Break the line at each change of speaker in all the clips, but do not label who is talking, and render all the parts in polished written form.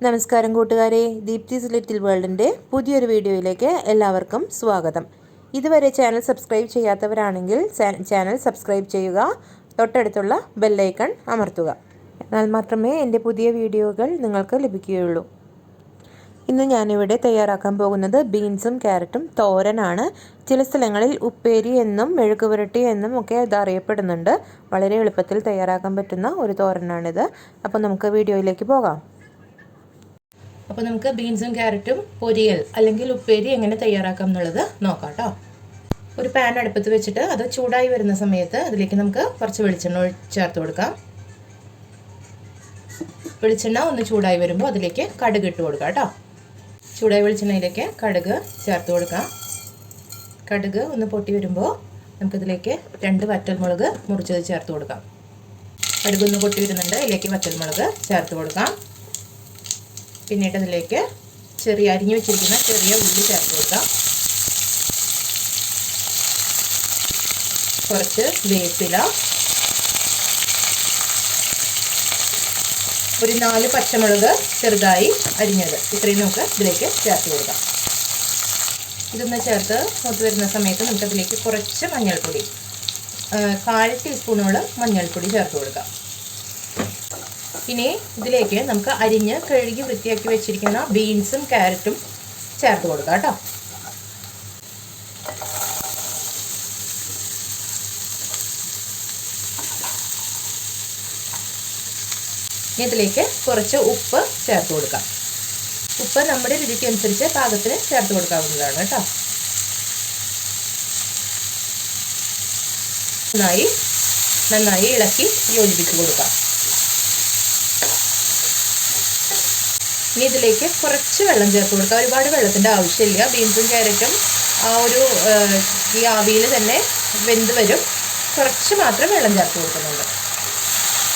നമസ്കാരം കൂട്ടുകാരെ, ദീപ്തിസ് ലിറ്റിൽ വേൾഡിൻ്റെ പുതിയൊരു വീഡിയോയിലേക്ക് എല്ലാവർക്കും സ്വാഗതം. ഇതുവരെ ചാനൽ സബ്സ്ക്രൈബ് ചെയ്യാത്തവരാണെങ്കിൽ ചാനൽ സബ്സ്ക്രൈബ് ചെയ്യുക, തൊട്ടടുത്തുള്ള ബെല്ലൈക്കൺ അമർത്തുക. എന്നാൽ മാത്രമേ എൻ്റെ പുതിയ വീഡിയോകൾ നിങ്ങൾക്ക് ലഭിക്കുകയുള്ളൂ. ഇന്ന് ഞാനിവിടെ തയ്യാറാക്കാൻ പോകുന്നത് ബീൻസും ക്യാരറ്റും തോരനാണ്. ചില സ്ഥലങ്ങളിൽ ഉപ്പേരി എന്നും മെഴുക്കുപുരട്ടി എന്നും ഒക്കെ ഇത് അറിയപ്പെടുന്നുണ്ട്. വളരെ എളുപ്പത്തിൽ തയ്യാറാക്കാൻ പറ്റുന്ന ഒരു തോരനാണിത്. അപ്പോൾ നമുക്ക് വീഡിയോയിലേക്ക് പോകാം. അപ്പോൾ നമുക്ക് ബീൻസും ക്യാരറ്റും പൊരിയൽ അല്ലെങ്കിൽ ഉപ്പേരി എങ്ങനെ തയ്യാറാക്കാം എന്നുള്ളത് നോക്കാം കേട്ടോ. ഒരു പാൻ അടുപ്പത്ത് വെച്ചിട്ട് അത് ചൂടായി വരുന്ന സമയത്ത് അതിലേക്ക് നമുക്ക് കുറച്ച് വെളിച്ചെണ്ണ ചേർത്ത് കൊടുക്കാം. വെളിച്ചെണ്ണ ഒന്ന് ചൂടായി വരുമ്പോൾ അതിലേക്ക് കടുക് ഇട്ട് കൊടുക്കാം കേട്ടോ. ചൂടായ വെളിച്ചെണ്ണയിലേക്ക് കടുക് ചേർത്ത് കൊടുക്കാം. കടുക് ഒന്ന് പൊട്ടി വരുമ്പോൾ നമുക്കിതിലേക്ക് 2 വറ്റൽമുളക് മുറിച്ചത് ചേർത്ത് കൊടുക്കാം. കടുക് ഒന്ന് പൊട്ടി വരുന്നുണ്ട്, ഇതിലേക്ക് വറ്റൽമുളക് ചേർത്ത് കൊടുക്കാം. പിന്നീട് അതിലേക്ക് അരിഞ്ഞു വെച്ചിരിക്കുന്ന ചെറിയ ഉള്ളി ചേർത്ത് കൊടുക്കാം. കുറച്ച് വേപ്പില, ഒരു 4 പച്ചമുളക് ചെറുതായി അരിഞ്ഞത്, ഇത്രയും നമുക്ക് ഇതിലേക്ക് ചേർത്ത് കൊടുക്കാം. ഇതൊന്ന് ചേർത്ത് മൂത്ത് വരുന്ന സമയത്ത് നമുക്കതിലേക്ക് കുറച്ച് മഞ്ഞൾപ്പൊടി, 1/4 ടീസ്പൂണോളം മഞ്ഞൾപ്പൊടി ചേർത്ത് കൊടുക്കാം. ഇനി ഇതിലേക്ക് നമുക്ക് അരിഞ്ഞ് കഴുകി വൃത്തിയാക്കി വെച്ചിരിക്കുന്ന ബീൻസും ക്യാരറ്റും ചേർത്ത് കൊടുക്കാം കേട്ടോ. ഇനി ഇതിലേക്ക് കുറച്ച് ഉപ്പ് ചേർത്ത് കൊടുക്കാം. ഉപ്പ് നമ്മുടെ രുചിക്ക് അനുസരിച്ച് പാകത്തിന് ചേർത്ത് കൊടുക്കാവുന്നതാണ് കേട്ടോ. നന്നായി ഇളക്കി യോജിപ്പിച്ച് കൊടുക്കാം. ഇനി ഇതിലേക്ക് കുറച്ച് വെള്ളം ചേർത്ത് കൊടുക്കുക. ഒരുപാട് വെള്ളത്തിൻ്റെ ആവശ്യമില്ല. ബീൻസും ക്യാരറ്റും ഈ ആവിയിൽ തന്നെ വെന്ത് വരും. കുറച്ച് മാത്രം വെള്ളം ചേർത്ത് കൊടുക്കുന്നുണ്ട്.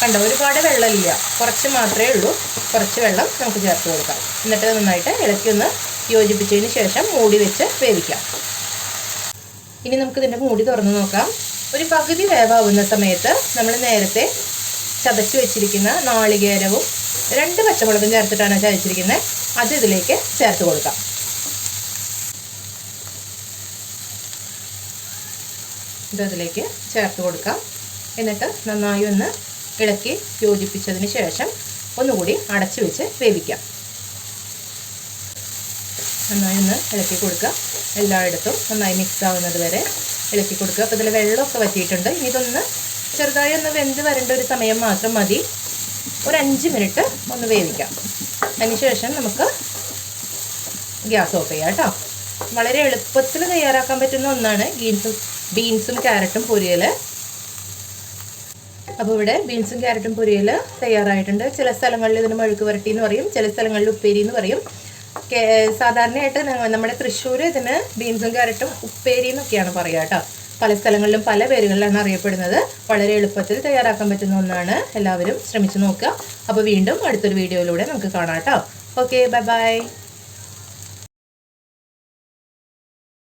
കണ്ടോ, ഒരുപാട് വെള്ളമില്ല, കുറച്ച് മാത്രമേ ഉള്ളൂ. കുറച്ച് വെള്ളം നമുക്ക് ചേർത്ത് കൊടുക്കാം. എന്നിട്ട് നന്നായിട്ട് ഇളക്കി ഒന്ന് യോജിപ്പിച്ചതിന് ശേഷം മൂടി വെച്ച് വേവിക്കാം. ഇനി നമുക്കിതിൻ്റെ മൂടി തുറന്ന് നോക്കാം. ഒരു പകുതി വേവാവുന്ന സമയത്ത് നമ്മൾ നേരത്തെ ചതച്ച് വെച്ചിരിക്കുന്ന നാളികേരവും 2 പച്ചമുളകും ചേർത്തിട്ടാണ് ചതച്ചിരിക്കുന്നത്. അത് ഇതിലേക്ക് ചേർത്ത് കൊടുക്കാം. ഇതിലേക്ക് ചേർത്ത് കൊടുക്കാം. എന്നിട്ട് നന്നായി ഒന്ന് ഇളക്കി യോജിപ്പിച്ചതിന് ശേഷം ഒന്നുകൂടി അടച്ചു വെച്ച് വേവിക്കാം. നന്നായി ഒന്ന് ഇളക്കി കൊടുക്കുക. എല്ലായിടത്തും നന്നായി മിക്സ് ആവുന്നത് വരെ ഇളക്കി കൊടുക്കുക. അപ്പോൾ ഇതിൽ വെള്ളമൊക്കെ വറ്റിയിട്ടുണ്ട്. ഇനി ഇതൊന്ന് ചെറുതായി ഒന്ന് വെന്ത് വരേണ്ട ഒരു സമയം മാത്രം മതി. ഒരു 5 മിനിറ്റ് ഒന്ന് വേവിക്കാം. അതിനുശേഷം നമുക്ക് ഗ്യാസ് ഓഫ് ചെയ്യാം കേട്ടോ. വളരെ എളുപ്പത്തിൽ തയ്യാറാക്കാൻ പറ്റുന്ന ഒന്നാണ് ബീൻസും ക്യാരറ്റും പൊരിയൽ. അപ്പോൾ ഇവിടെ ബീൻസും ക്യാരറ്റും പൊരിയൽ തയ്യാറായിട്ടുണ്ട്. ചില സ്ഥലങ്ങളിൽ ഇതിന് മെഴുക്ക് പുരട്ടി എന്ന് പറയും, ചില സ്ഥലങ്ങളിൽ ഉപ്പേരി എന്ന് പറയും. സാധാരണയായിട്ട് നമ്മുടെ തൃശ്ശൂർ ഇതിന് ബീൻസും ക്യാരറ്റും ഉപ്പേരി എന്നൊക്കെയാണ് പറയുക കേട്ടോ. പല സ്ഥലങ്ങളിലും പല പേരുകളിലാണ് അറിയപ്പെടുന്നത്. വളരെ എളുപ്പത്തിൽ തയ്യാറാക്കാൻ പറ്റുന്ന ഒന്നാണ്. എല്ലാവരും ശ്രമിച്ചു നോക്കുക. അപ്പോൾ വീണ്ടും അടുത്തൊരു വീഡിയോയിലൂടെ നമുക്ക് കാണാം കേട്ടോ. Okay, bye bye.